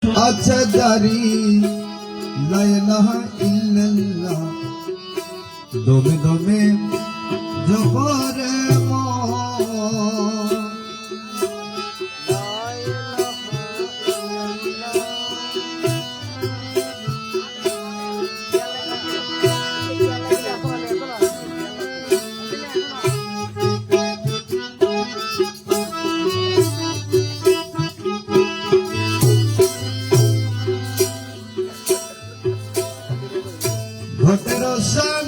আচ্ছা জারি লা ইলাহা ইল্লাল্লাহ দমে দমে জপরে ঘটের সান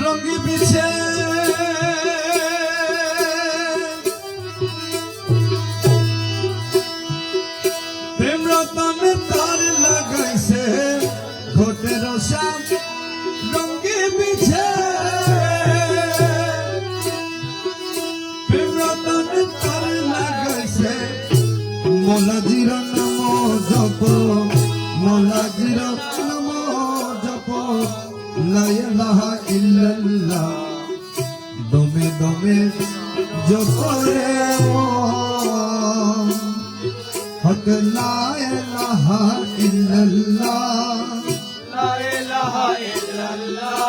রঙি বিছে প্রেম রতনে তার লাগাইছে ঘটের সান রঙি বিছে প্রেম রতনে তার লাগাইছে মোলাজির নাম জপ মোলাজির নাম জপ লা ইলাহা ইল্লাল্লাহ দমে দমে জপরে হক লা ইলাহা ইল্লাল্লাহ লা ইলাহা ইল্লাল্লাহ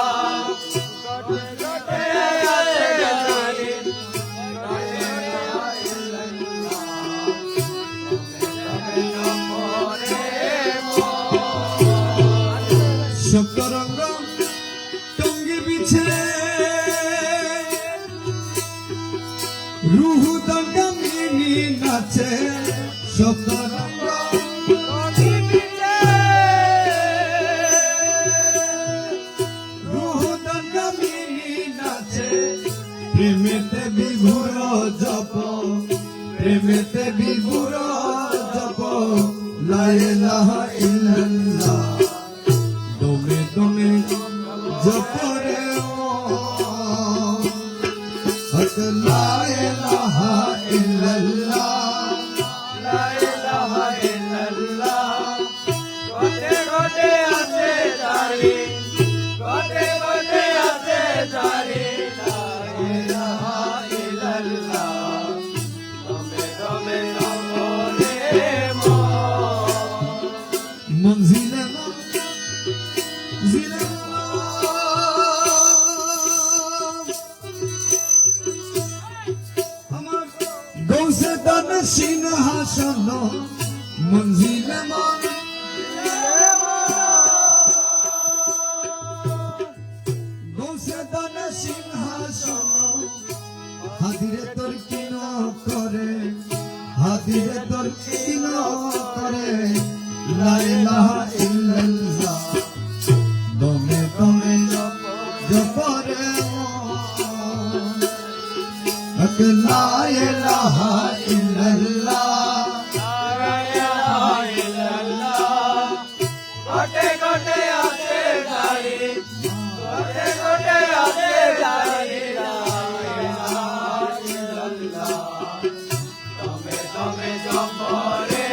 কটে আছে জানি লা ইলাহা ইল্লাল্লাহ তবে নমরে সপ্তরঙ্গ টঙ্গি বিছে রুহু দঙ্গা মিনি নাচে সপ্তরঙ্গ রুহু দঙ্গা মিনি নাচে প্রেমেতে বিভোর জপ প্রেমেতে বিভোর জপ লা ইলাহা ইল্লাল্লাহ দমে দমে জপরে হক লা ইলাহা ইল্লাল্লাহ লা ইলাহা ইল্লাল্লাহ কটে আছে জানি কটে আছে জানি লা ইলাহা ইল্লাল্লাহ তবে তবে নমরে মনজিলে জিলে আমার গৌসে দান সিংহাসন মনজিলে গৌসে দান সিংহাসন হাদিরে তোর কিন করে হাদিরে তোর কিন করে লা ইলাহা ইল্লাল্লাহ দমে দমে জপরে হক লা ইলাহা ইল্লাল্লাহ লা ইলাহা ইল্লাল্লাহ কটে আছে জানি কটে আছে জানি লা ইলাহা ইল্লাল্লাহ তবে তবে জপরে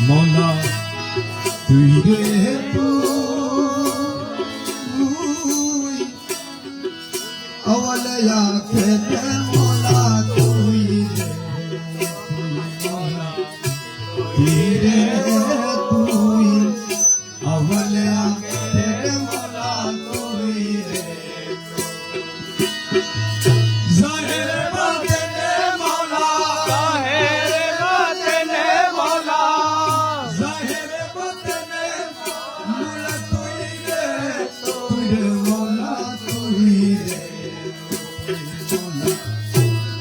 মৌলা তুই রে তুই আওয়ালিয়া খেতে মৌলা তুই রে মৌলা তুই রে তুই আওয়ালিয়া খেতে মৌলা তুই রে জাহের বাতেনে মৌলা জাহের বাতেনে মওলা জাহের বাতেনে মৌলা তুই রে মৌলা তুই রে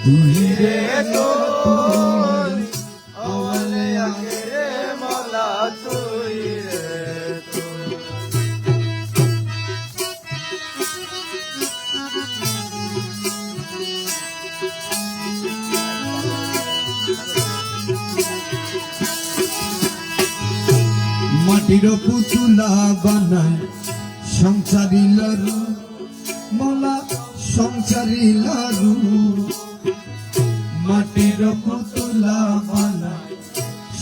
তুই রে তুই আওয়ালিয়া রে মওলা তুই রে তুই মাটির পুতুলা বানায় সংসারী লারু মৌলা সংসারী লারু মাটির পুতুলা বানায়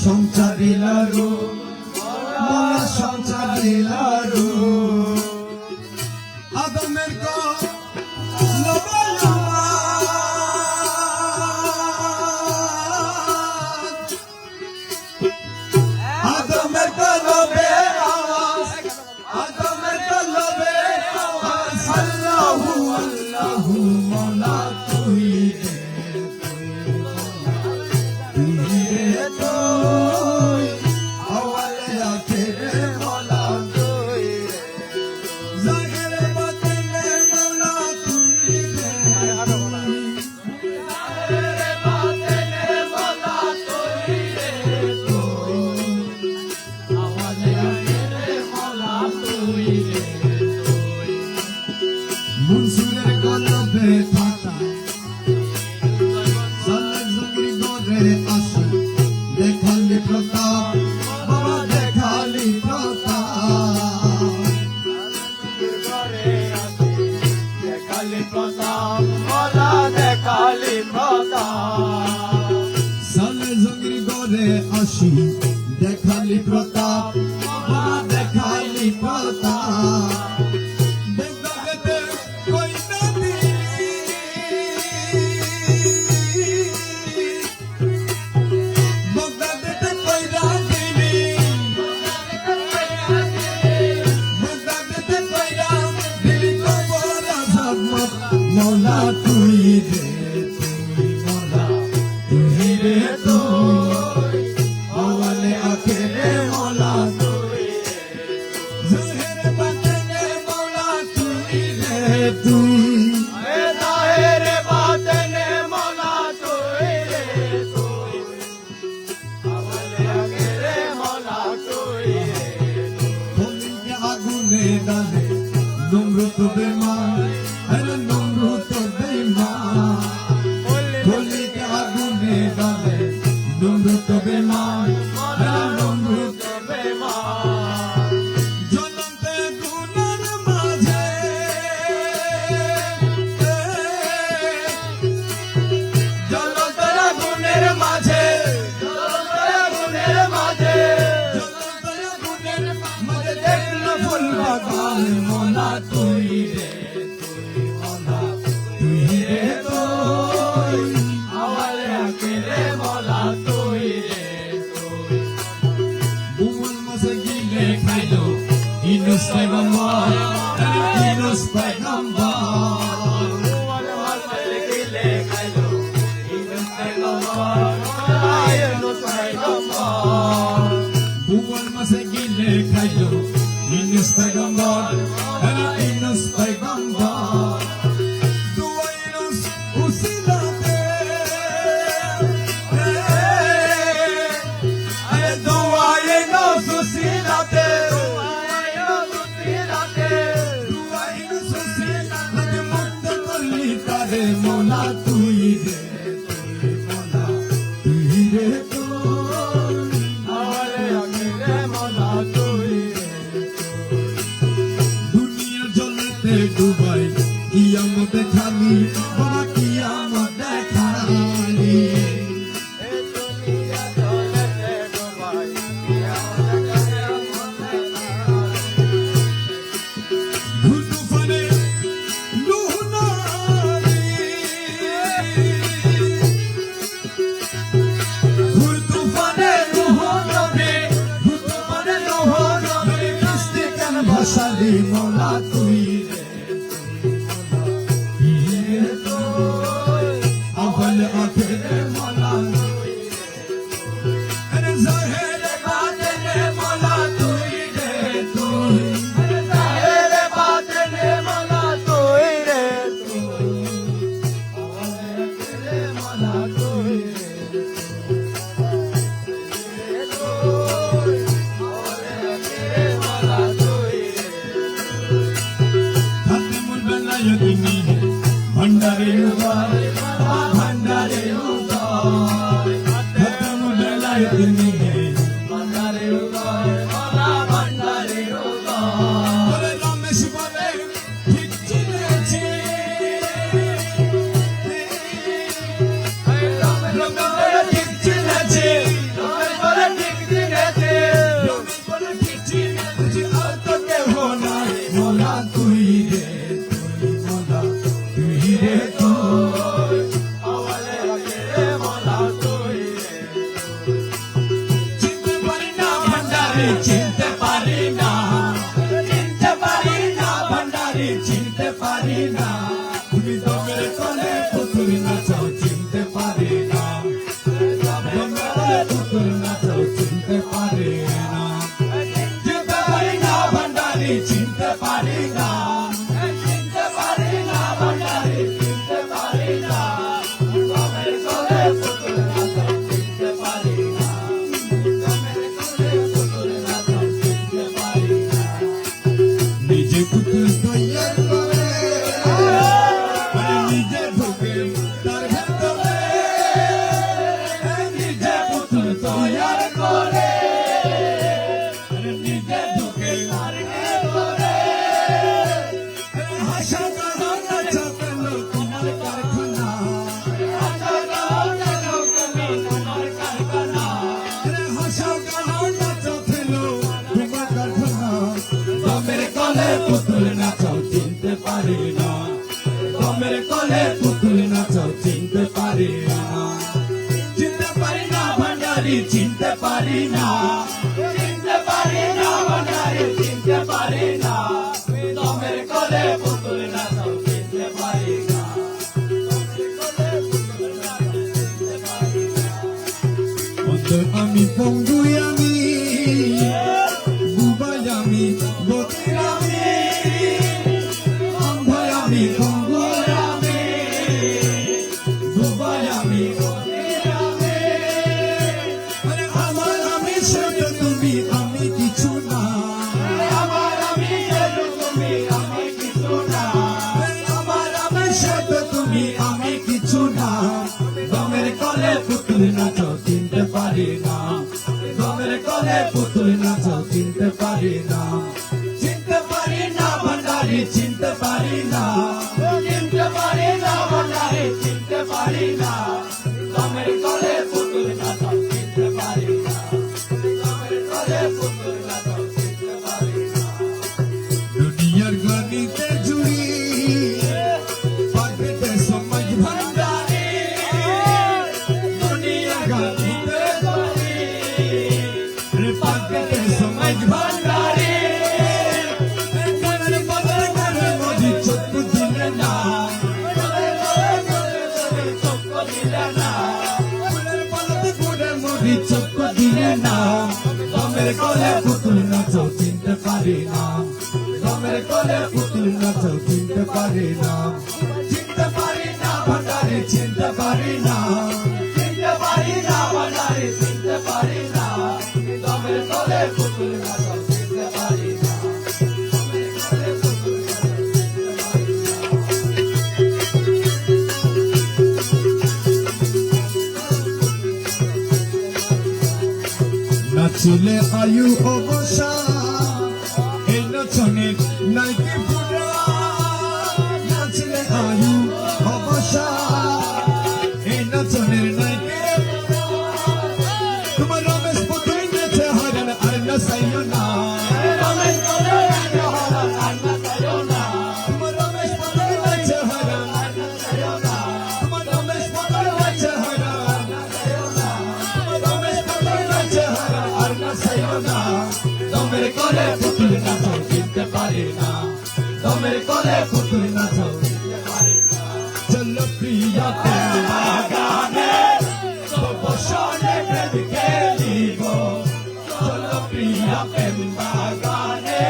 সংসারী লারু মৌলা সংসারী লারু আদমে আদমের কলবে আদমের কলবে আদমের কলবে আল্লাহু আল্লাহু মওলা তুই রে তুই রে তুই আওয়ালে আখেরে মওলা তুই রে জাহেরে বাতিনে মওলা তুই রে রে বাতেনে মোলা তুই রে তুই আওয়ালে আখেরে মোলা তুই রে তুই মনসুরের কলবে থাকা সালেক জঙ্গি করে আসে দেখালি প্রতাপ বাবা দেখালি প্রতাপ ঘরে আসি দেখালি প্রতাপ মোলা দেখালি প্রতাপ সালে জঙ্গি করে আসি দেখালি প্রতাপ বাবা দেখালি প্রতাপ দেখতে কই না দিলি বগদাদেতে কইরা দিলি বগদাদেতে কইরা দিলি কবর আজমত মওলা তুই রে তুই মওলা তুই রে তুই আওয়ালে আখেরে মওলা তুই জাহেরে বাতিনে মওলা তুই রে তুই রে জাহেরে বাতেনে মোলা তুই রে তুই আওয়ালে আখেরে মোলা তুই রে কলিকে আগুনে ডালে নমরুদ বেমান আরে নমরুদ বেমান কলিকে আগুনে ডালে নমরুদ বেমান আরে নমরুদ জ্বলন্ত আগুনের মাঝে জ্বলন্ত আগুনের মাঝে জ্বলন্ত আগুনের মাঝে দেখলো ফুল বাগান মোলা তুই রে তুই মোলা তুই রে তুই আওয়ালে আখেরে মোলা তুই রে তুই বুমল মাসে গিলে খাইলো ইনুস পয়গম্বর ইনুস পয়গম্বর গিলে খাইলো ইনুস পয়গম্বর ইনুস পয়গম্বর বুমল মাসে গিলে খাইলো ইনুস পয়গম্বর ইনুস পয়গম্বর দুয়া ইনুস উসিলাতে আরে দুয়া ইনুস উসিলাতে দুয়া ইনুস উসিলাতে মুক্ত করলি তারে মোলা তুই রে তুই মোলা তুই রে তুই আওয়ালে আখেরে মোলা তুই রে দুনিয়া জলেতে ডুবাই কিয়ামত খালি বাবা কিয়ামত খালি এ দুনিয়া জলেতে ডুবাই কিয়ামতে ঘুর তুফানে নূহ নবী ঘুর তুফানে নূহ নবী ঘুর তুফানে নূহ নবী কিস্তি কেন ভাসালি মোলা তুই রে তুই রে তুই আওয়াল আখেরে মোলা তুই রে জাহেরে বাতিনে মোলা তুই রে তুই জাহেরে বাতেনে মোলা তুই রে তুই আওয়ালে আখেরে মোলা তুই রে তুই আওয়ালে আখেরে মোলা তুই রে রে তুই আমারে রাখে রে মলা তুই চিনতে পারি না ভান্ডারি চিনতে পারি না ভান্ডারি চিনতে পারি না তুমি দমের কোলে পুতুল নাচাও চিনতে পারি না দমের কোলে পুতুল নাচাও চিনতে পারি না চিনতে পারি না ভান্ডারি চিনতে পারি না ভান্ডারি চিনতে পারি না দমের কোলে পুতুল নাচাও চিনতে পারি না দমের কোলে পুতুল নাচাও চিনতে পারি না নিজে পুতুল তৈয়ার করে নিজে ঢুকে তার ভেতরে নিজে পুতুল তৈয়ার করে নিজে ঢুকে তার ভেতরে হাসা গানা নাচা পেল তোমার কারখানা হাসা গানা তোমার কারখানা হাসা গানা নাচা পেল তোমার কারখানা দমের কোলে পুতুল নাচাও চিনতে পারি না দমের কোলে পুতুল নাচাও চিনতে পারি না চিনতে পারি না ভান্ডারি চিনতে পারি না ভান্ডারি চিনতে পারি না দমের কোলে পুতুল নাচাও চিনতে পারি না আমি পঙ্গু আমি বুবাই আমি বতির আমি অন্ধয় আমি পঙ্গু আমি বুবাই আমি বতির আমি আমার আমি সেটা তুমি আমি কিছু না আমার আমি সেটা তুমি আমি কিছু না আমার আমি সেটা তুমি আমি কিছু না দমের কোলে পুতুল নাচাও চিনতে পারি না দমের কোলে পুতুল নাচাও চিনতে পারি না ভান্ডারি চিনতে পারি না ভান্ডারি চিনতে পারি না দমের কোলে পুতুল নাচাও চিনতে পারি না দমের কোলে পুতুল নাচাও চিনতে পারি না দুনিয়ার গণিতে জুড়ি পাগতে সমাজ ভান্ডারি দুনিয়ার গণিতে জুড়ি পাগতে সমাজ ভান্ডারি মনের বদল করে মজি চোখ দিলে না চোখ দিলে না মনের বদল করে মজি চোখ দিলে না দমের কোলে পুতুল নাচাও চিনতে পারি না দমের কোলে পুতুল নাচাও চিনতে পারি না ভান্ডারি চিনতে পারি না ভান্ডারি চিনতে পারি না দমের কোলে পুতুল নাচাও চিনতে পারি না দমের কোলে পুতুল নাচাও চিনতে পারি না নাচিলে আয়ু অবসা এই নচনের নাইকে পুরা নাচিলে আয়ু অবসা এই নচনের নাইকে তোমার রমেশ পুতুল নেছে হরণ আর নসাইও না রমেশ পুতুল নেছে হরণ আর নসাইও না তোমার রমেশ পুতুল নেছে হরণ আর নসাইও না তোমার রমেশ পুতুল নেছে হরণ আর নসাইও না রমেশ পুতুল নেছে হরণ আর নসাইও না দমের কোলে পুতুল নাচাও চিনতে পারি না দমের কোলে পুতুল নাচাও চিনতে পারি না চলো প্রিয়া প্রেম বাগানে বসনে প্রেম খেলিব চলো প্রিয়া প্রেম বাগানে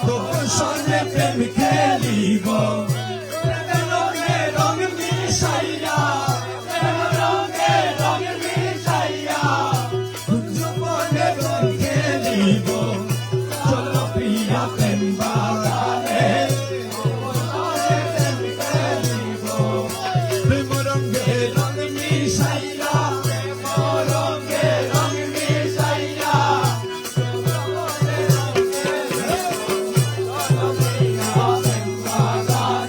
বসনে প্রেম খেলিব রঙে রঙ মিশাইয়া রঙে রঙ মিশাইয়া জীবনে রঙ খেলিব চলো প্রিয়া প্রেম বাগানে বসনে প্রেম খেলিব প্রেম রঙে রঙ মিশাইয়া প্রেম রঙে রঙ মিশাইয়া চলো প্রিয়া প্রেম বাগানে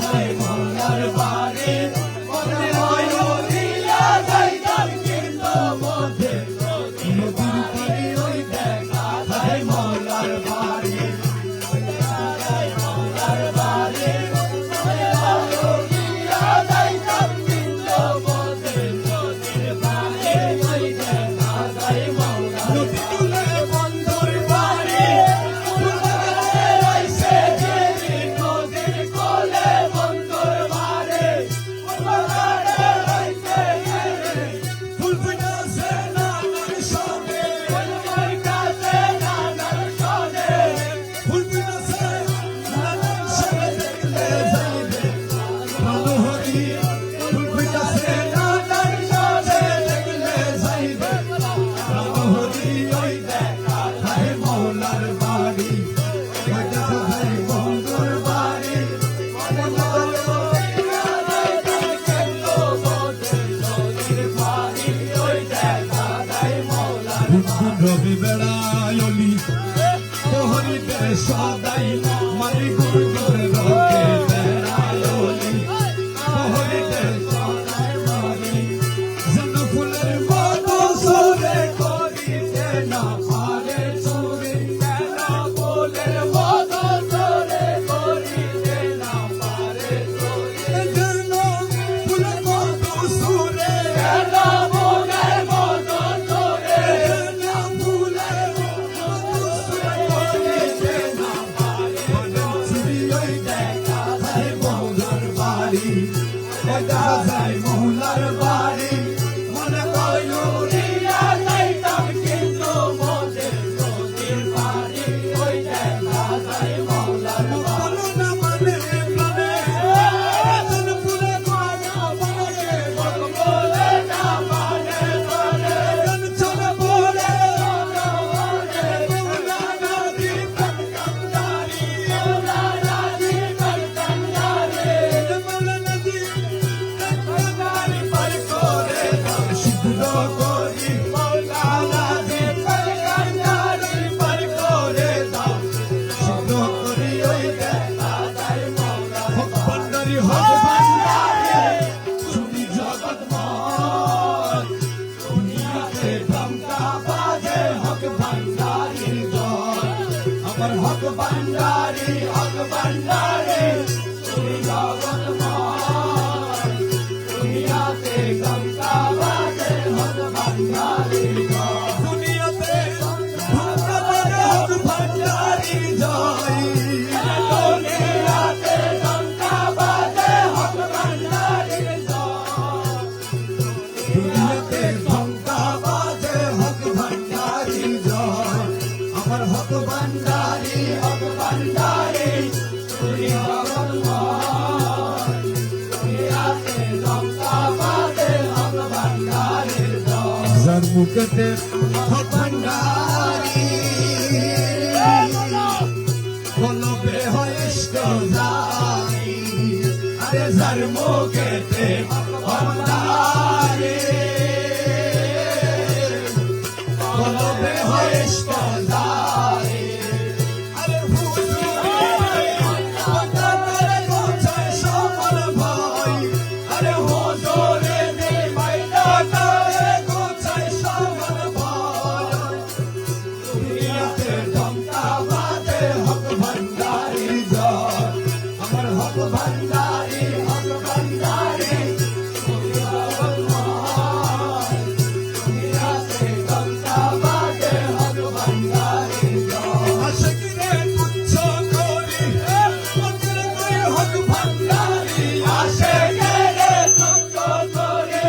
যায় মোলার বাড়ি মনে হয় নদিয়া যাইতাম কিন্তু মধ্যে নদীর পাড়ি ওই দেখা যায় মোলার বাড়ি রবি বেড়ায়লি প্রহরীতে সদাই মারি গুড় করে রকে বেড়ায়লি প্রহরীতে সদাই মারি যেন ফুলের মতো সরে করিতে না পারে চুরি কেন ফুলের মতো সরে করিতে না পারে চুরি যেন ফুলের মতো সরে কেন ফুলের মতো সরে দেখা যায় মোহলার বাড়ি মনে হয় নদিয়া যাইতাম কিন্তু মধ্যে নদীর পাড়ি ওই দেখা যায় মোহলার বাড়ি না মানে প্রাণে জনপুরে মানা বলে বলে না মানে বলে চলে বলে মোহলা নদী কনকারি মোহলা নদী কনকারি মোহলা নদী হক ভান্ডারি হক ভান্ডারি তুমি জগৎময় দুনিয়াতে গঙ্গা বাজে হক ভান্ডারি দুনিয়াতে গঙ্গা বাজে হক ভান্ডারি জয় দুনিয়াতে গঙ্গা বাজে হক ভান্ডারি জয় দুনিয়াতে গঙ্গা বাজে হক ভান্ডারি জয় আমার হক ভান্ডারি হক ভান্ডারি তুমি জগৎময় দুনিয়াতে গঙ্গা বাজে হক ভান্ডারি জয় যার মুখেতে হক ভান্ডারি কলবে হয় ইষ্ট জানি আরে যার মুখেতে হক ভান্ডারি কলবে হয় ইষ্ট জানি আরে হুজুরে বাতারে গোছায় সকল ভাই আরে হুজুরে দে বাতারে গোছায় সকল ভাই দুনিয়াতে গঙ্গা বাজে হক ভান্ডারি জয় আমার হক ভান্ডারি হক ভান্ডারি তুমি জগৎময় দুনিয়াতে গঙ্গা বাজে হক ভান্ডারি জয় আশিকরে তুচ্ছ করি মন্দিরে কই হক ভান্ডারি আশিকরে তুচ্ছ করি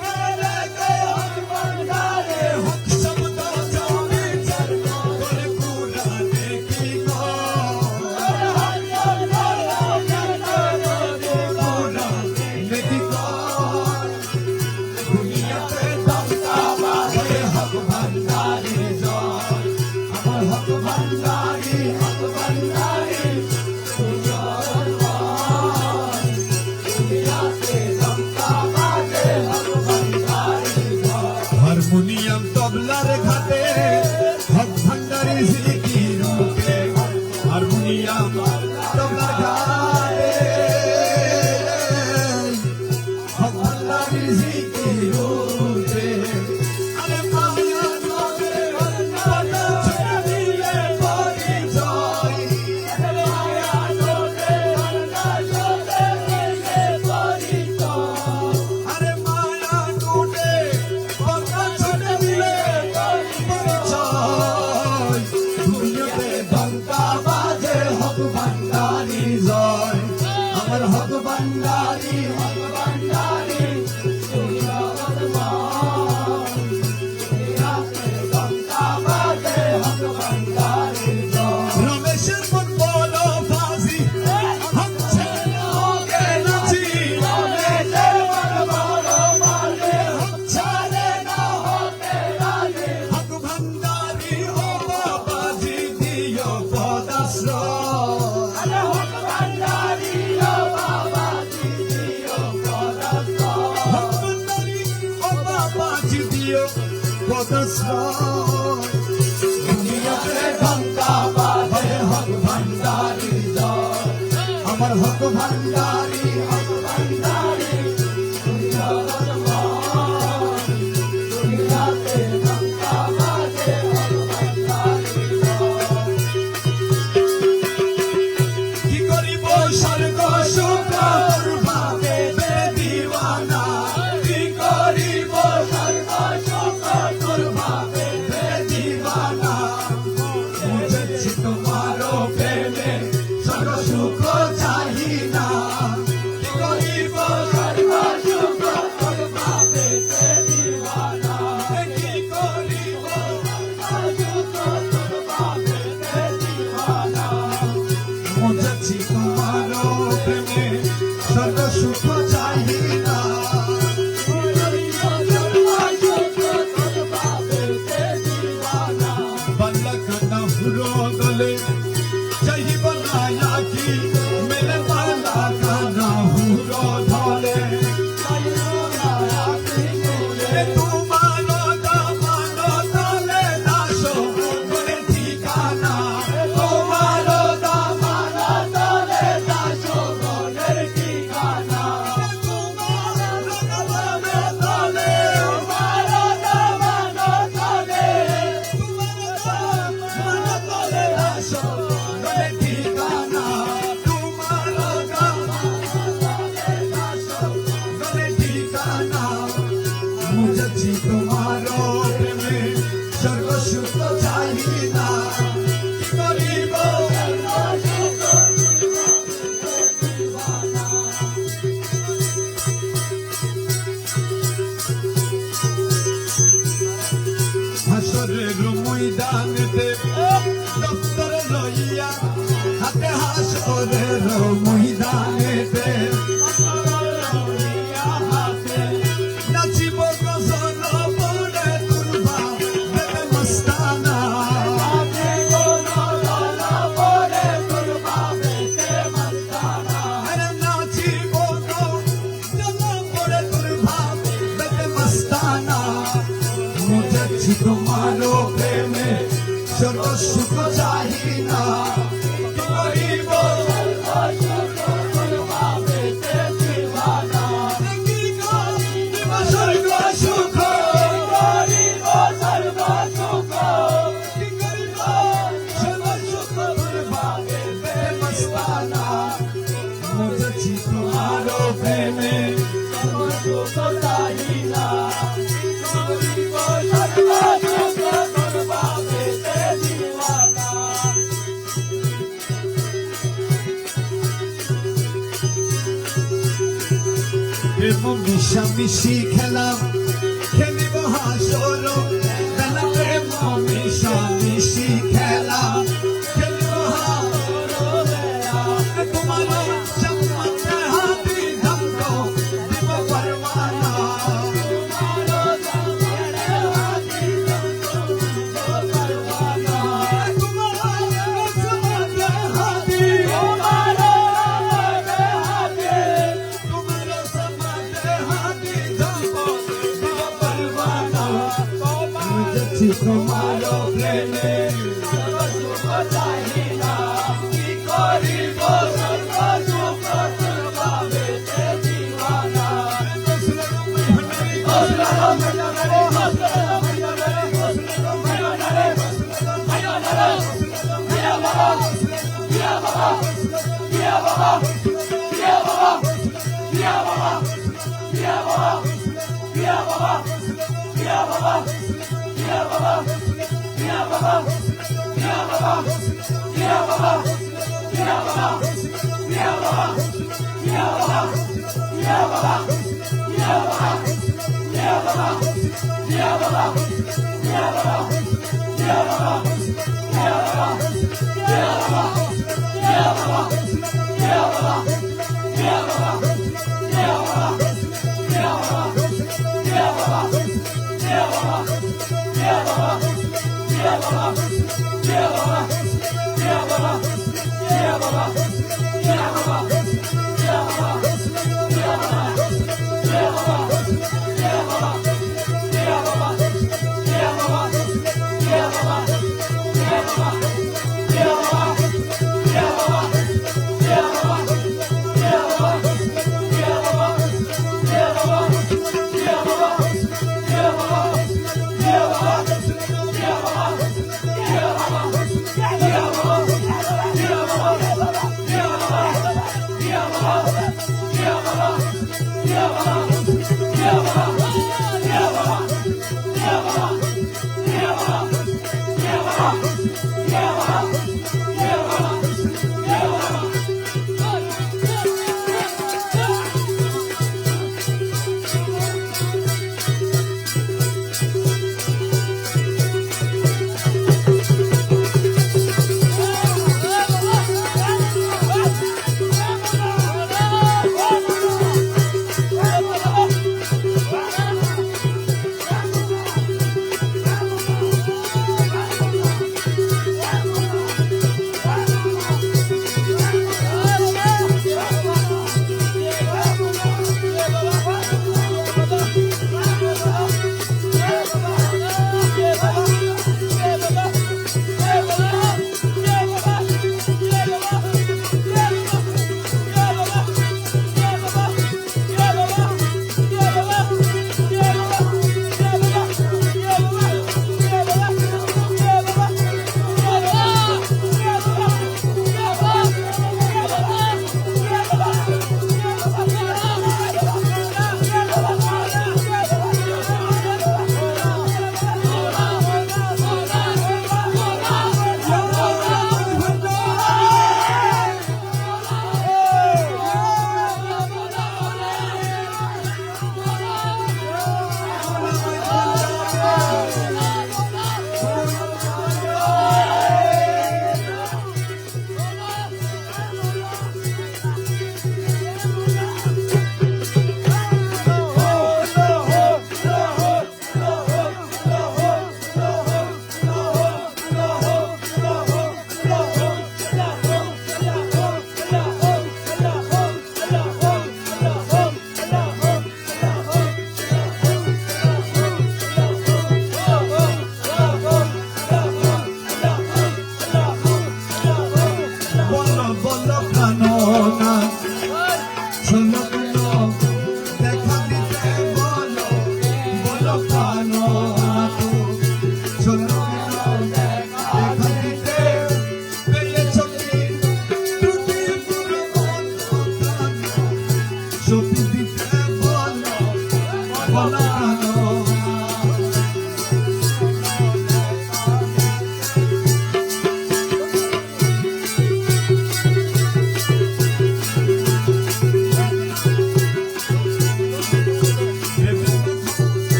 মন্দিরে কই হক ভান্ডারি হক শব্দ জমি চর করে কুরানে কি গো কুরানে আমার হক ভান্ডারি তুই রহমান দুনিয়াতে ঘন্টা বাজে হক ভান্ডারি রমেশের মন বড় ফাজি হক ছেড়ে ওকে নাচি রমেশের মন বড় বাজে হক ছেড়ে না হতে রাজি হক ভান্ডারি ও বাবাজি দিও পদাশ্রয় আরে হক ভান্ডারি ও বাবা দিও পদাশ্রয় হক ভান্ডারি ও বাবাজি দিও পদাশ্রয় দুনিয়াতে ঘন্টা বাজে হক ভান্ডারি জয় আমার হক ভান্ডারি তুই রহমান দুনিয়াতে ঘন্টা বাজে হক ভান্ডারি কি করিব স্বর্গ শুক্র ভাবে দিওয়ানা কি করিব স্বর্গ সুখ তোর ভাবে দিওয়ানা বুঝেছি তোমারও প্রেমে স্বর্গ সুখ চাহি না কি করিব স্বর্গ সুখ তোর ভাবে দিওয়ানা কি করিব সুখ তোর ভাবে দিওয়ানা বুঝেছি তোমারও প্রেমে স্বর্গ সুখ চাহি না বালকনা হুরো গলে চাহিব না আকি মেলে বালকনা হুরো ধলে তোমার দামান তলে দাস করে ঠিকানা তোমার দামান তোমার দামান তলে তোমার তলে দাস করে ঠিকানা তোমার করে ঠিকানা বুঝেছি তোমারও প্রেমে স্বর্গ সুখ চাহি না কি করিব হাসরের ময়দানেতে দপ্তর লইয়া হাতে হাসরের ময়দানেতে নাচিব গজল বলে তুরবা বেদে মস্তানা আরে নাচিব গজল বলে তুরবা বেদে মস্তানা বুঝেছি তোমারও প্রেমে স্বর্গ সুখ চাহি না কি করিব কি করিব স্বর্গ সুখ কি করিব স্বর্গ সুখ তুরবা বেদে মস্তানা বুঝেছি তোমারও প্রেমে প্রেম মিশামিশি খেলা খেলিব হাসর বেলা প্রেম মিশামিশি খেলা খেলিব হাসর তোমার সম্মতে হাতি ধমক দিব পরমানা তোমার সম্মতে হাতি তোমার সম্মতে হাতি ধমক দিব পরমানা বুঝেছি তোমারও প্রেমে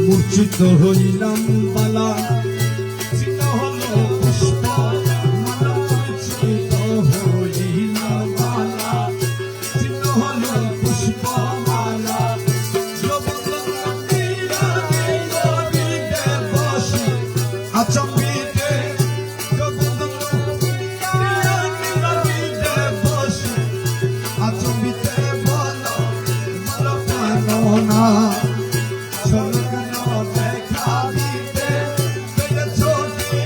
মূর্ছিত হইলাম বালা চিত হলো পুষ্প মালা মূর্ছিত হইলাম বালা চিত হলো পুষ্প ঝলক না দেখা দিতে পেরেছো কি?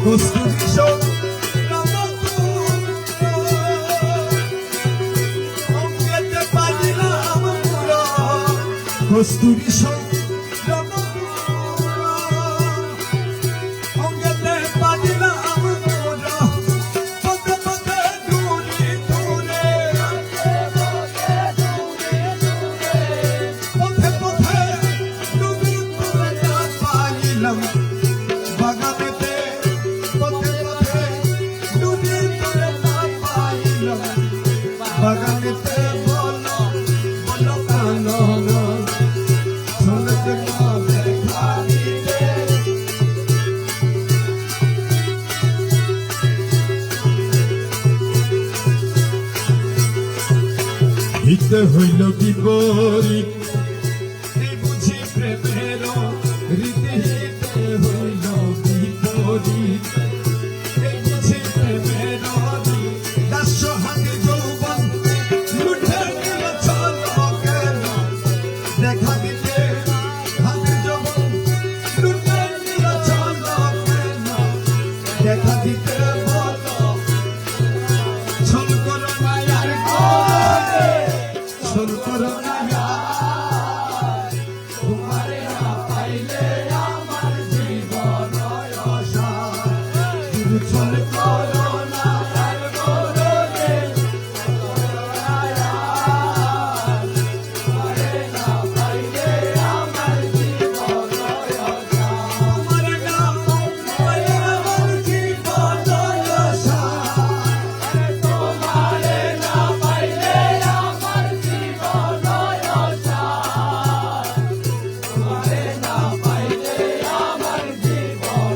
কস্তুরী সৌরভ অঙ্গেতে পাইলাম পুরা, কস্তুরী সৌরভ অঙ্গেতে পাইলাম পুরা, পথে পথে দূরে দূরে, পথে পথে দূরে দূরে পাইলাম বাগানেতে, পথে পথে দূরে দূরে পাইলাম বাগানেতে। বলো বলো কানো ঝলক না দেখা দিতে। দিতে হইল বিপরীত এই বুঝি প্রেমের রীতি, দিতে হইল বিপরীত এই বুঝি প্রেমের রীতি। দাস্য হাতে যৌবন লুঠে নিল চলো কেন দেখা দিতে, হাতে যৌবন লুঠে নিল চলো কেন দেখা দিতে। বলো ছল করো না আর করে, ছল করো না আর, তোমারে না পাইলে আমার জীবন অসার। তুমি ছল করো না আর করো রে, তোমারে না পাইলে আমার জীবন অসার। তোমারে না পাইলে আমার জীবন অসার। তোমারে না পাইলে আমার জীবন অসার। তোমারে না পাইলে আমার জীবন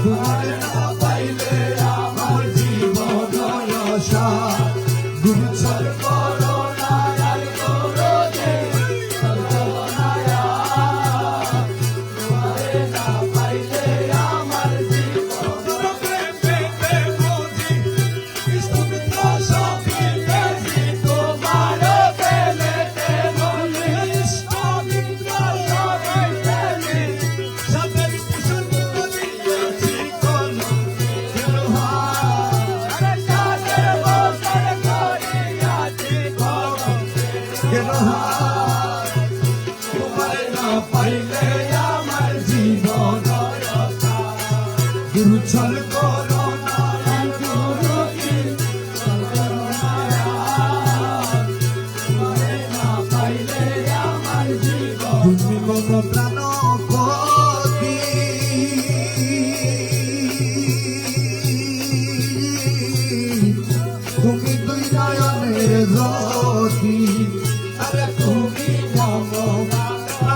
তোমারে না পাইলে আমার জীবন গুরু ছল করো না গুরু কি তোমারে না পাইলে আমার জীবন। তুমি কোন প্রাণ পতি তুমি দুই নয়নের জ্যোতি, আরে তুমি মমপতি,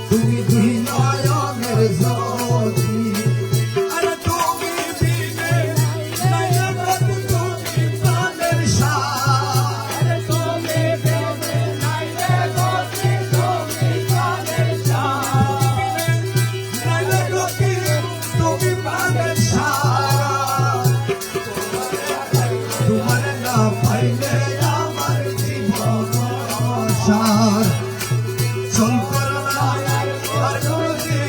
তুমি দুই নয়নের জ্যোতি, আরে তুমি বিনে নাই গতি, তুমি প্রাণের সার। তুমি বিনে নাই গতি, তুমি প্রাণের সার। নাই গতি, তুমি প্রাণের সার। তোমারে না পাইলে আমার জীবন অসার। ছল করো না আর গুরুজি,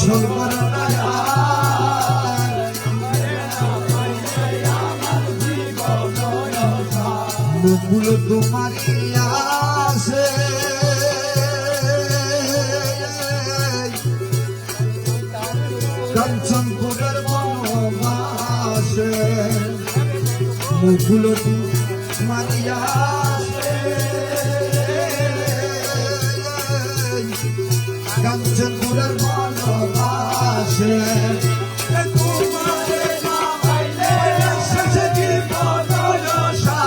ছল করো না আর, তোমারে না পাইলে আমার জীবন অসার। মুকুল তোমারি আসে কাঞ্চনপুরের বনবাস, আসে মুখগুলোটি মারিয়া আসে কাঞ্চনপুরের ভালোবাসে তোমারে না পাইলে শেষে জীবন দশা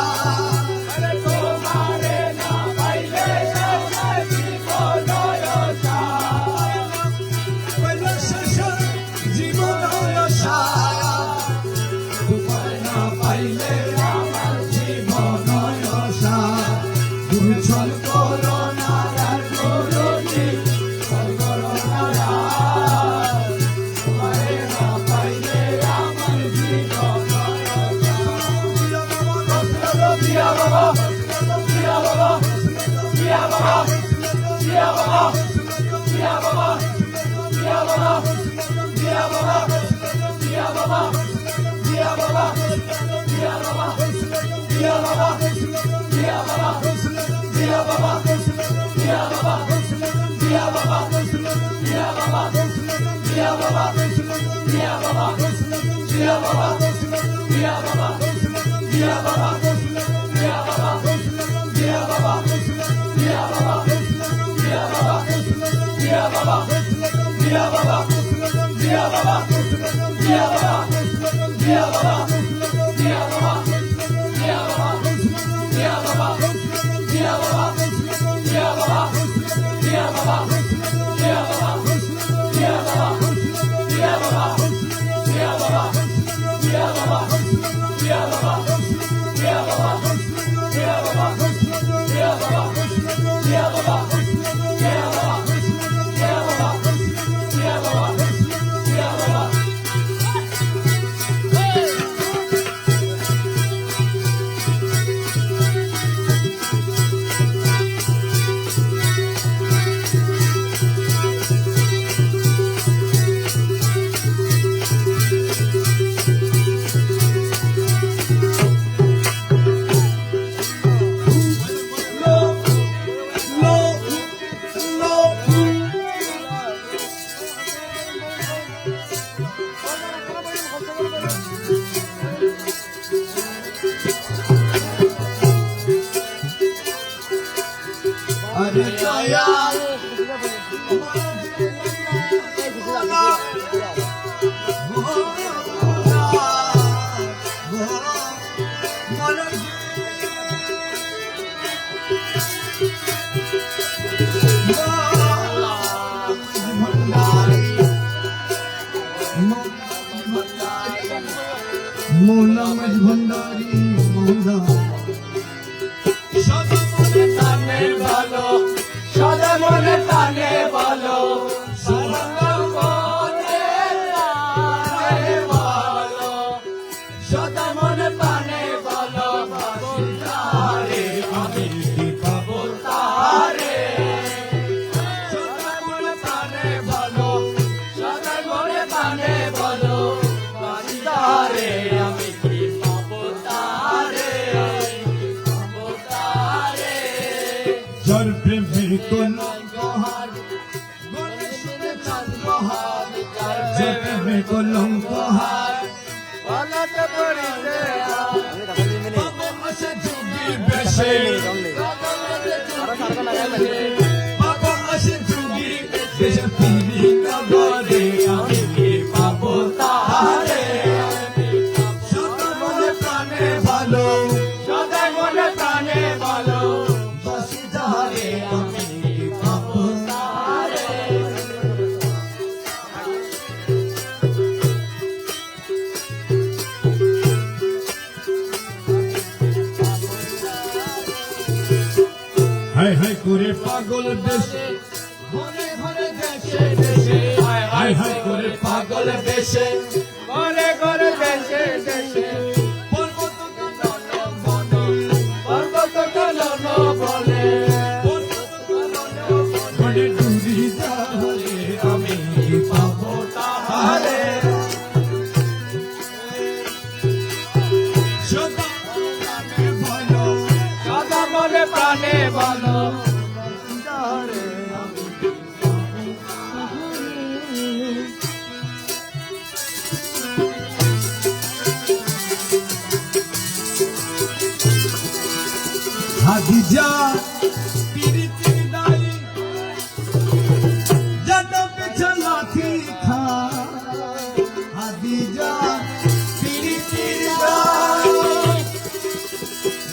তোমারে না পাইলে শেষে জীবন দশা পাইলে শেষে জীবন দশা তোমারে না পাইলে আমার জীবন দশা তুমি চল করো না আর করো নি अरे दया मौला मज भंडारी मौला সদা মনে টানে ভালো সদা মনে টানে ভালো সদা মনে টানে ভালো তারে আমি কি পাবো তারে সদা মনে টানে ভালো সদা মনে টানে ভালো তারে আমি কি পাবো তারে পাবো তারে जर प्रेमी कलंकहार गले सुने चंद्रहार जर प्रेमी कलंकहार বলতে পড়িতে बाबा आसे जोगी बेशे बाबा आसे जोगी बेशे पीरी नगरे आमी की पाबो तारे सदा मने प्राणे भालो সদা মনে প্রাণে ভালো बसी जारे आमी की पाबो तारे हाय हाय करे पागल देशे घरे घरे देशे देशे हाय हाय करे पागल देशे ঘরে ঘরে দেশে দেশে पर्वत कानन बन পর্বত কানন বলে बड़े दूरी जारे आमी की पाबो तारे सदा प्राणे भालो সদা মনে প্রাণে ভালো হাদিজা পিরিতি দাই যত পিছে লাঠি খা হাদিজা পিরিতি দাই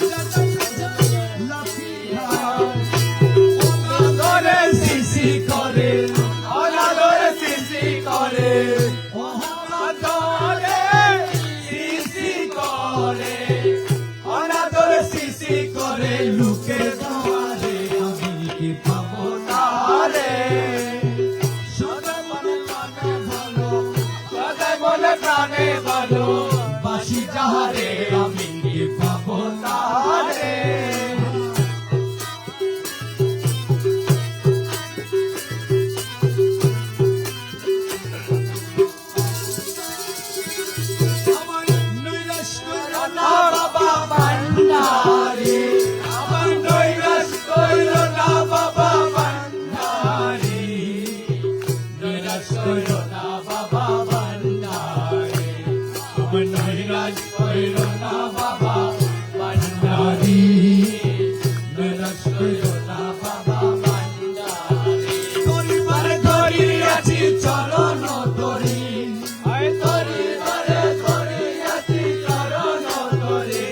যত পিছে লাঠি খা ধরে শিশি করে ওরা ধরে শিশি করে ধরে শিশি করে ওরা ধরে শিশি করে লোকের দুয়ারে আমি কি পাবো তারে সদাই মনে প্রাণে ভালো সদাই মনে প্রাণে ভালো বাসি যাহারে আমি কি পাবো তারে আমার নৈরাশ করো না বাবা ভান্ডারি আমার নৈরাশ কইল না বাবা ভান্ডারি নৈরাশ কইল না বাবা ভান্ডারি আমার নৈরাশ কইল না বাবা ভান্ডারি নৈরাশ কইল না বাবা ভান্ডারি পরিবারে ধরি আছি চরণ তরি আয় তরি বারে তরি আছি চরণ তরি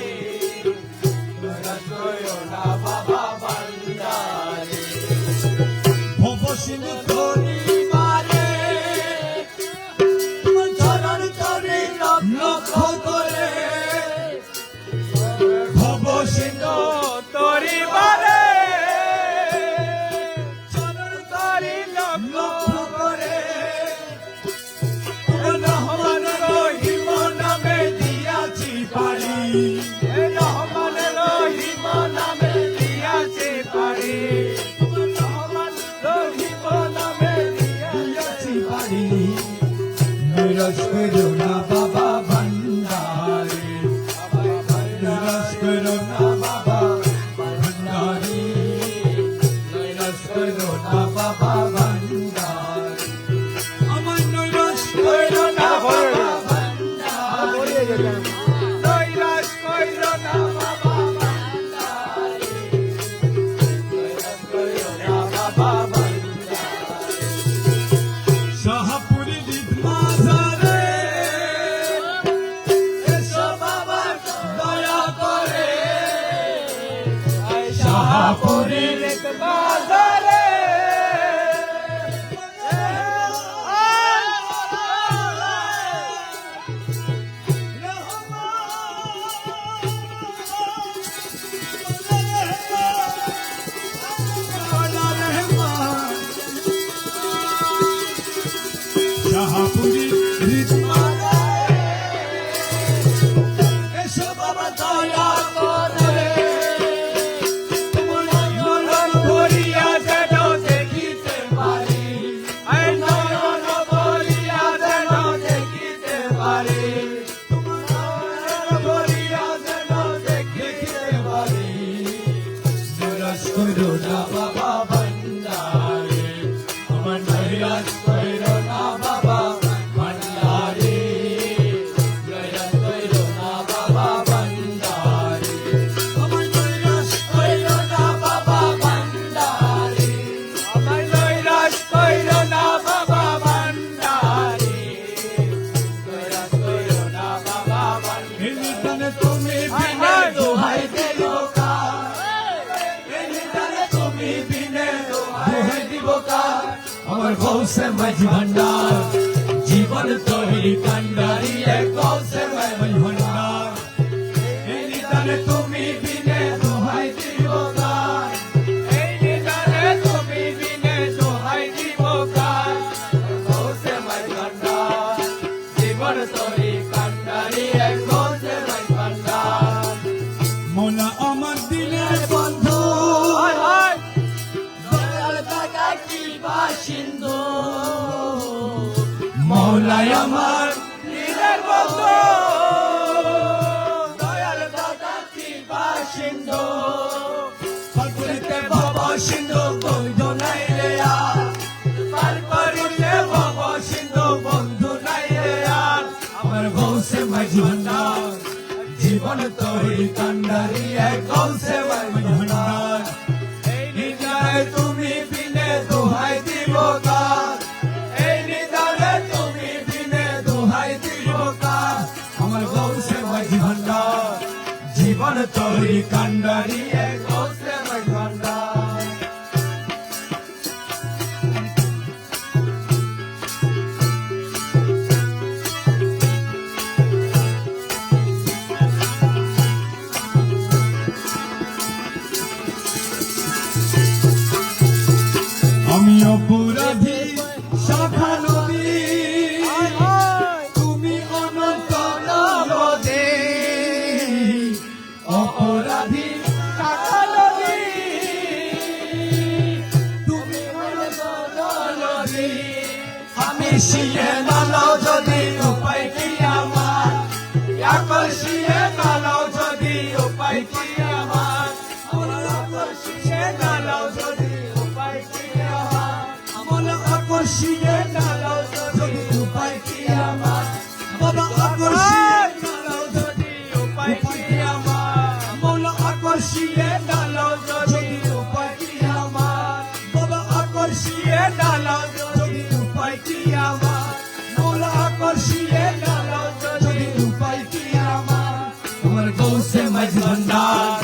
নৈরাশ কইল না বাবা ভান্ডারি ভব সিন্ধু তরি বারে চরণ তরি লক্ষ্য করে ভব সিন্ধু তরি বারে চরণ তরি লক্ষ্য করে রহমান রহিম নামে দিয়াছি পারি রহমান রহিম নামে দিয়াছে পারি রহমান রহিম নামে দিয়াছি পারি নৈরাশ করো না বাবা ভান্ডারি নৈরাশ করো না বাবা ভান্ডারি নৈরাশ করো না বাবা ভান্ডারি আমার নৈরাশ করো না বাবা ভান্ডারি নৈরাশ কইল না বাবা ভান্ডারি নৈরাশ কইল না বাবা ভান্ডারি শাহপুরি দিত মাজারে এসো বাবা দয়া করে শাহপুরীর বাজারে শাহপুরি দিত মাজারে এসো বাবা দয়া করে নয়ন ভরিয়া যেন দেখিতে পারি আই নয়ন ভরিয়া যেন দেখিতে পারি নয়ন ভরিয়া যেন দেখিতে পারি নৈরাশ করো না বাবা ভান্ডারি আমার নৈরাশ করো না বাবা ভান্ডারি নৈরাশ করো না বাবা ভান্ডারি আমার নৈরাশ করো না বাবা ভান্ডারি আমার নৈরাশ কইল না বাবা ভান্ডারি নৈরাশ কইল না বাবা ভান্ডারি এলিটানে তুমি বিনে দোহাই দিল তুমি বিনে দোহাই দিব আমার গৌসে মাঝি ভান্ডার জীবন তৈরি কান্ডারি এক গৌসে মাঝি ভান্ডার এলিটানে তুমি বিনে দোহাই দিব এই নিদানে তুমি বিনে দোহাই দিব কার গৌসে মাই ভান্ডার জীবন তরি কান্ডারি এক গৌসে মাই ভান্ডার মোলা আমার দিলের বন্ধু হায় হায় দয়াল দাদা কি বাসিন্দু মৌলাই আমার দিনের বন্ধু দয়াল দাদা কি বাসিন্দু ফাগুলিতে বাবা সিন্ধু বন্ধু নাই রে আর পার করিতে ভব সিন্ধু বন্ধু নাই রে আর আমার গৌসে মাঝি ভান্ডার জীবন জীবন তোরি কান্ডারি এক গৌসে ভান্ডার এই নিদানে তুমি বিনে দোহাই দিব কার এই নিদানে তুমি বিনে দোহাই দিব কার আমার গৌসে মাঝি ভান্ডার জীবন তোরি কান্ডারি এক গৌসে ভান্ডার আমি অপরাধী শাখা নদী তুমি অনন্ত নদী অপরাধী কাকা নদী তুমি নদী আমি শিয়ে নালাও যদি উপায় কি আমার একবার শিয়ে নালাও যদি উপায় কি আমার একবার শিয়ে নালাও যদি উপায় কি আমার আমার আকর্ষিয়ে নালাও যদি উপায় কি আমার বাবা আকর্ষিয়ে নালাও যদি উপায় কি আমার মৌলা আকর্ষিয়ে নালাও যদি উপায় কি আমার বাবা আকর্ষিয়ে শিয়ে নালাও যদি উপায় কি আমার মৌলা আকর্ষিয়ে নালাও যদি উপায় কি আমার আমার গৌসে মাঝ ভান্ডার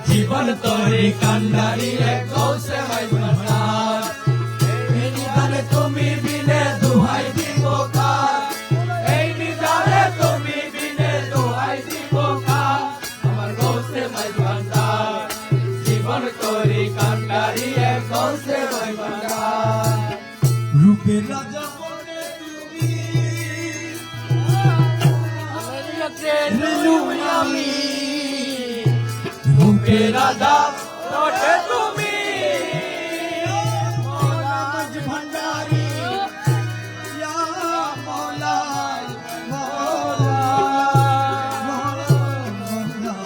জীবন তোরে কান্ডারি এক গৌসে মাঝ ভান্ডার এই নিদানে তুমি বিনে দোহাই দিব কার এই নিদানে তুমি বিনে দোহাই দিব কার আমার গৌসে মাঝ ভান্ডার জীবন তোরে কান্ডারি এক গৌসে মাঝ ভান্ডার রূপের রাজা বনে তুমি আমি রূপে রাজা ওঠে তুমি মাঝ ভান্ডারি ইয়া মৌলা মৌলা মৌলা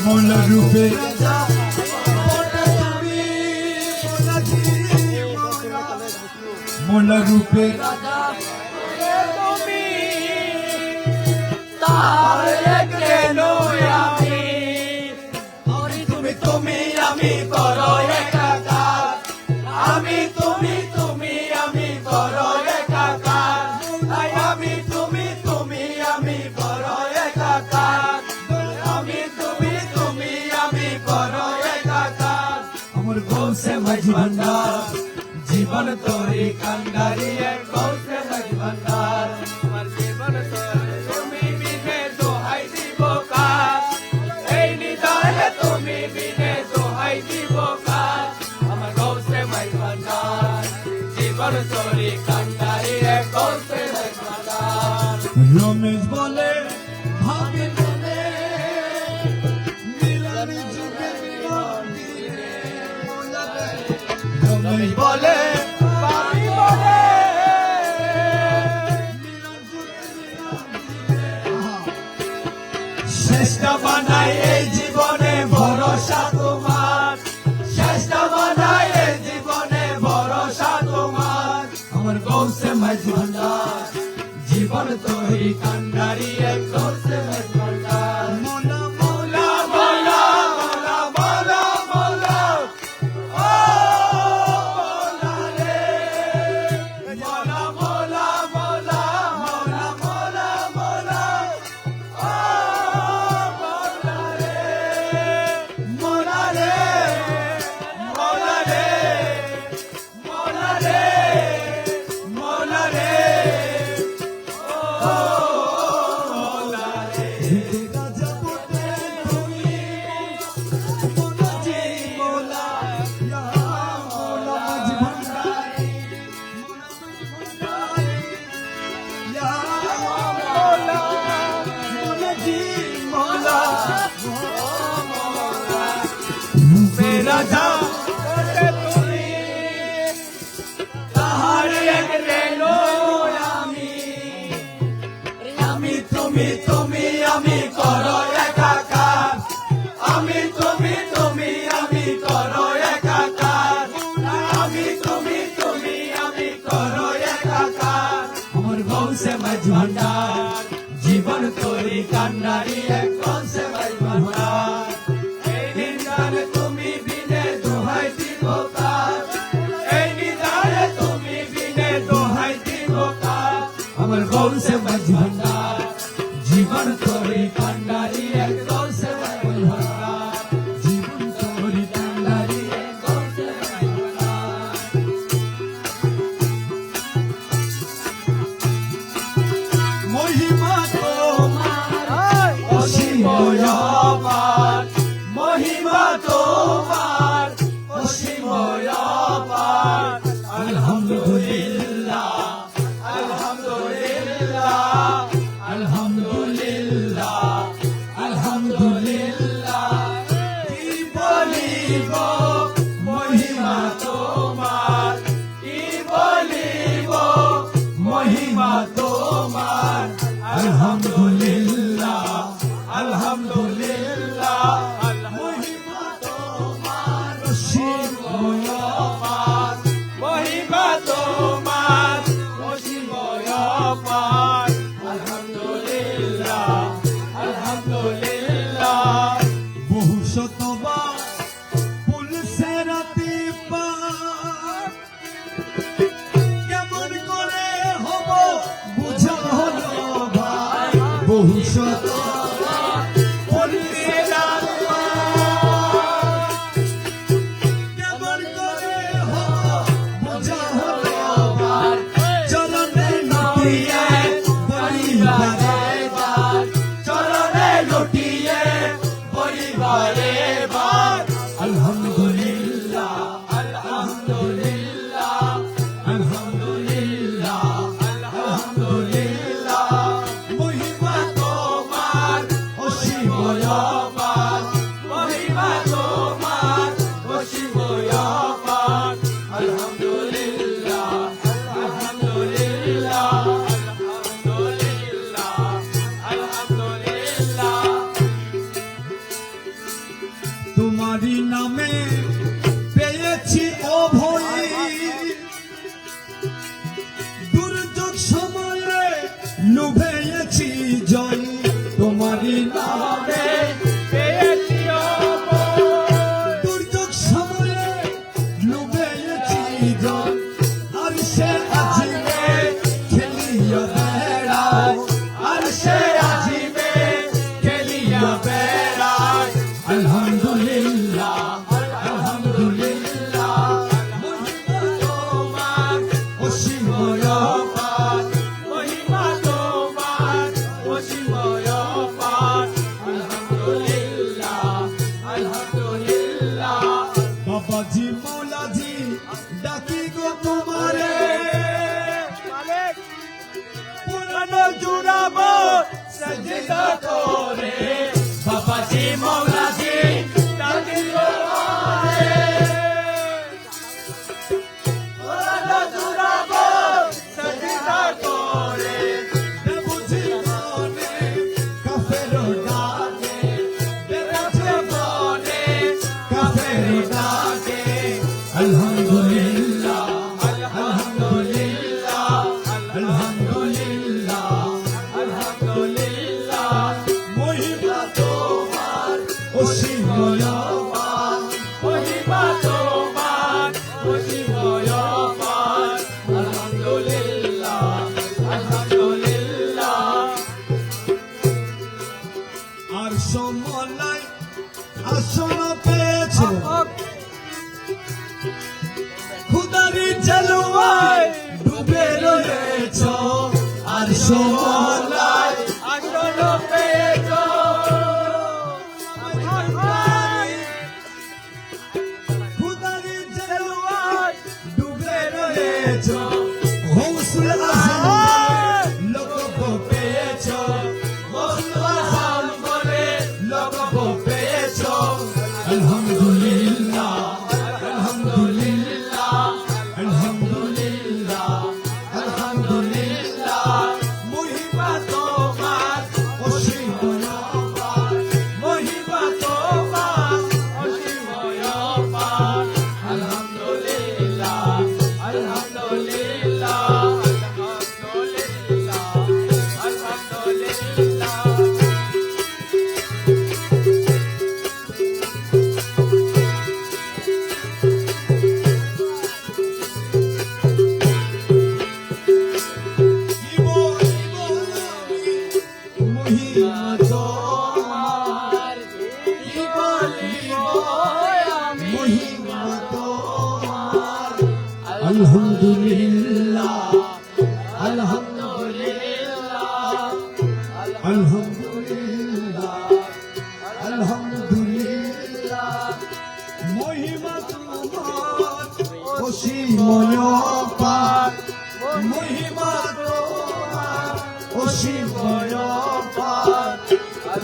মৌলা রূপে রাজা মৌলা রূপে তুমি তাহলে কেন আমি তুমি তুমি আমি করো একাকার আমি তুমি তুমি আমি করো একাকার তাই আমি তুমি তুমি আমি করো একাকার আমি তুমি তুমি আমি করো একাকার আমার গৌসে মাঝি ভান্ডার জীবন তোরে কান্ডারি এক গৌসে মাঝ ভান্ডার আমার জীবন তোরে তুমি বিনে দোহাই দিব কার এই নিদানে তুমি বিনে দোহাই দিব কার আমার গৌসে মাঝ ভান্ডার জীবন তোরে কান্ডারি এক গৌসে মাঝ ভান্ডার রমেশ বলে ভাবে বলে মিলন যুগে রমেশ বলে বাড়ি বলে শ্রেষ্ঠ বানাই এই জীবনে ভরসা তোমার শ্রেষ্ঠ বানাই এই জীবনে ভরসা তোমার আমার গৌসে মাঝ ভান্ডার জীবন তোরি কান্ডারি এক গৌসে মাঝ ভান্ডার মোলা মৌলা মৌলা মৌলা মৌলা মৌলা ও মৌলা রে মৌলা মৌলা মৌলা মৌলা মৌলা মৌলা ও মৌলা রে মৌলা রে মৌলা রে মৌলা রে মৌলা রে ও মৌলা রে রাজা বলে তুমি মোলা জি মোলা ইয়া মোলা মাঝি ভান্ডারি ইয়া মোলা মোলা জি মোলা মেরা যা তুমি তাহার এক রেলো আমি আমি তুমি তুমি আমি করো একাকার আমি তুমি তুমি আমি করো একাকার আমি তুমি তুমি আমি করো একাকার আমার গৌসে গৌসে মাঝ ভান্ডার জীবন তোরি কান্ডারি এক গৌসে মাঝ ভান্ডার এই নিদানে তুমি বিনে দোহাই দিব কার এই নিদানে তুমি বিনে দোহাই দিব কার আমার গৌসে মাঝ ভান্ডার জীবন তোরি কান্ডারি এক গৌসে মাঝ ভান্ডার জীবন তোরি কান্ডারি এক গৌসে মাঝ ভান্ডার মহিমা তোমার অসীম অপার মহিমা তোমার অসীম অপার আলহামদুলিল্লাহ আলহামদুলিল্লাহ আলহামদুলিল্লাহ আলহামদুলিল্লাহ কি বলিব মহিমা তোমার কি বলিব মহিমা তোমার আলহামদুলিল্লাহ আলহামদুলিল্লাহ মহিমা তোমার অসীম অপার মহিমা তোমার অসীম অপার আলহামদুলিল্লাহ আলহামদুলিল্লাহ বহু শতবার পুলসে রাতি পার কেমন করে হব বুঝা হলো ভাই বহু শতবার পুলসে রাতি পার কেমন করে হব বুঝা হলো ভাই চরণে লুটিয়ে পরিবারে চরণে লুটিয়ে পরিবারে বার আলহামদুলিল্লাহ আলহামদুলিল্লাহ আলহামদুলিল্লাহ আলহামদুলিল্লাহ মহিমা তোমার অসীম অপার মহিমা তোমার অসীম অপার আলহামদুলিল্লাহ আলহামদুলিল্লাহ আলহামদুলিল্লাহ আলহামদুলিল্লাহ তোমারই নামে পেয়েছি অভয় দুর্যোগ সময়ে লুভেয়েছি জয় তোমারই নামে পেয়েছি দুর্যোগ সময়ে লুভেয়েছি জয় আর সে আজিবে খেলিয়া বেড়ায় আর সে আজিবে খেলিয়া বেড়ায় আলহামদুলিল্লাহ আলহামদুলিল্লাহ মহিমা তোমার অসীম অপার মহিমা তোমার অসীম অপার আলহামদুলিল্লাহ আলহামদুলিল্লাহ বাবাজি মৌলাজি ডাকি গো তোমারে পুরানো জুড়াবো সজিদা করে বাবাজি মৌলাজি ডাকি করে পুরানো জুড়াবো সজিদা করে বুঝি মনে কাফের ডাকে বেরাতে বনে কাফের ডাকে আলহামদুলিল্লাহ আলহামদুলিল্লাহ আলহামদুলিল্লাহ আলহামদুলিল্লাহ মহিমা তোমার অসীম অপার মহিমা তোমার অসীম অপার আলহামদুলিল্লাহ আলহামদুলিল্লাহ আর সমলাই আসন পেয়েছে খুদারি জালুয়ায় ডুবে রয়েছ আর সমলাই আসন পেয়েছ খুদারি জালুয়ায় ডুবে রয়েছ হৌসুল আজম লোক পেয়েছ মৌসুল আজম বলে লোক পেয়েছ আলহামদুলিল্লাহ আলহামদুলিল্লাহ আলহামদুলিল্লাহ আলহামদুলিল্লাহ মহিমা তোমার অসীম অপার মহিমা তোমার অসীম অপার আলহামদুলিল্লাহ আলহামদুলিল্লাহ আলহামদুলিল্লাহ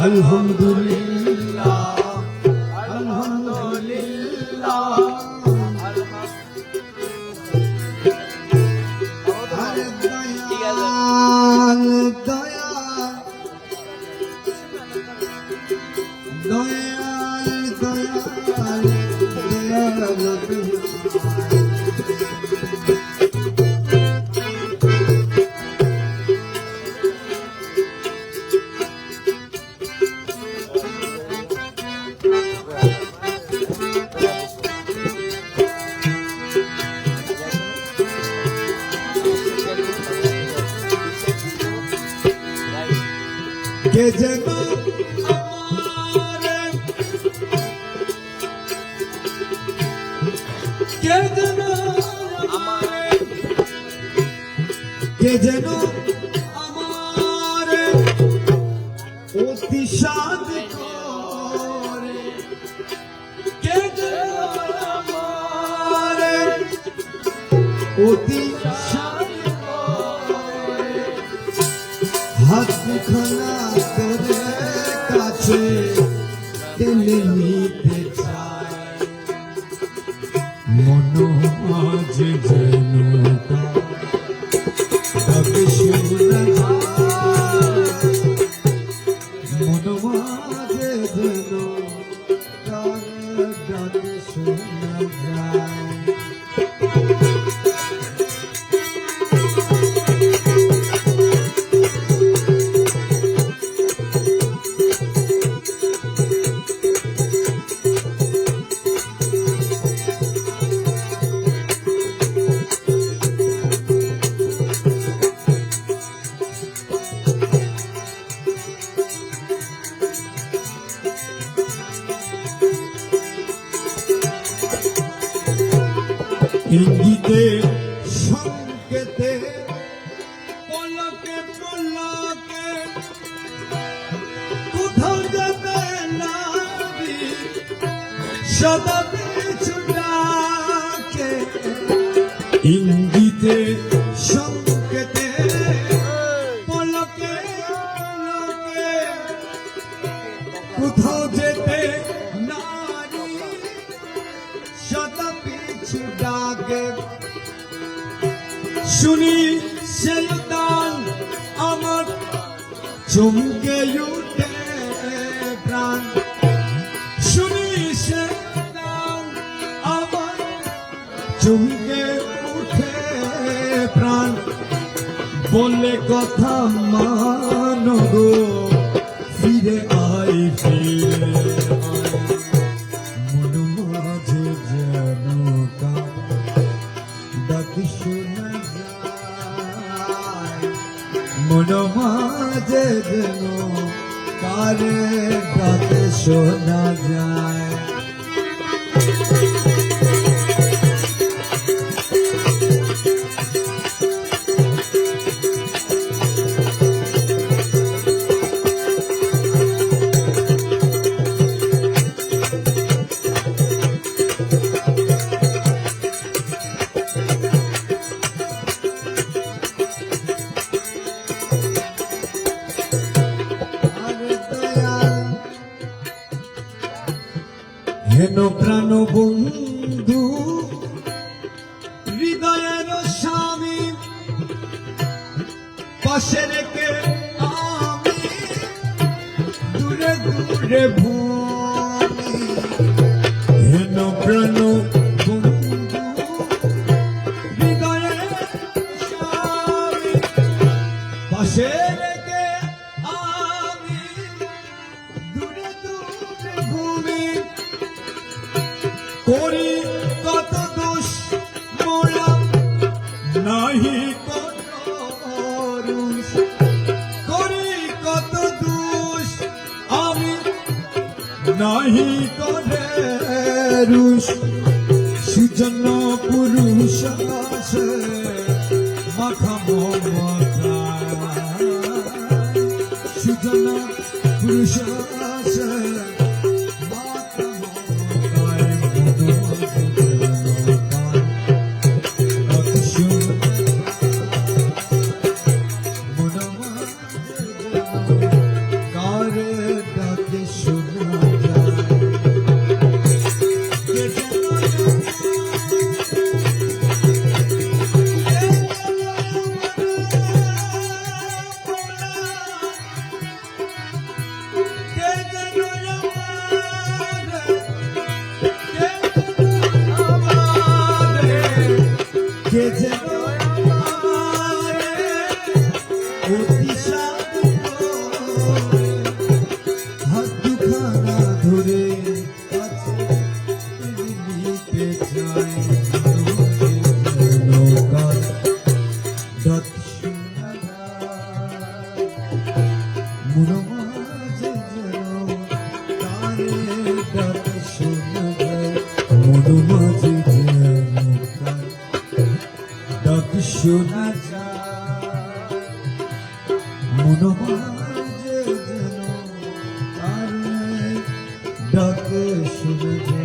আলহামদুলিল্লাহ আলহামদুলিল্লাহ আরে দয়াল দয়াল কে যেন আমারে কে যেন আমারে কে যেন আমারে অতি সাদ করে কে যেন আমারে অতি সাদ করে হাত খানা করে কাছে টেনে নিতে চায় মন আজ যেন তবে শোনা মন মাঝে যেন তার ডাক শোনা যায় ইঙ্গিতে সংকেতে পলকে পলকে কোথাও যেতে নাবি সদা পিছু ডাকে ইঙ্গিতে সংকেতে পলকে পলকে কোথাও যেতে নারী সদা পিছু ডাকে শুনি সেই দান আমার চমকে উঠে প্রাণ শুনি সেই দান আমার চমকে উঠে প্রাণ বলে কথা মানো গো ফিরে আই ফিরে মন মাঝে যেন ডাক শোনা যায় মন মাঝে যেন কারে ডাক শোনা যায় হেন প্রাণ বন্ধু হৃদয়ের স্বামী পাশে রেখে আমি দূরে দূরে ভূমি হেন প্রাণ বন্ধু হৃদয়ের স্বামী পাশে রেখে আমি দূরে দূরে ভূমি করি কত দোষ মোরা নাহি কত রুষ করি কত দোষ আমি নাহি করে রুষ সুজন পুরুষ আছে মাথা মমতা সুজন পুরুষ আছে কারে অতি সাধু করে হাত দুখানা ধরে কাছে নিতে চাই নৌকার ডাক শোনা যায় মন মাঝে যেন তারে ডাক শোনা যায় মন মাঝে যেন তার ডাক শোনা যায় মন মাঝে যেন তারে ডাক শোনা যায়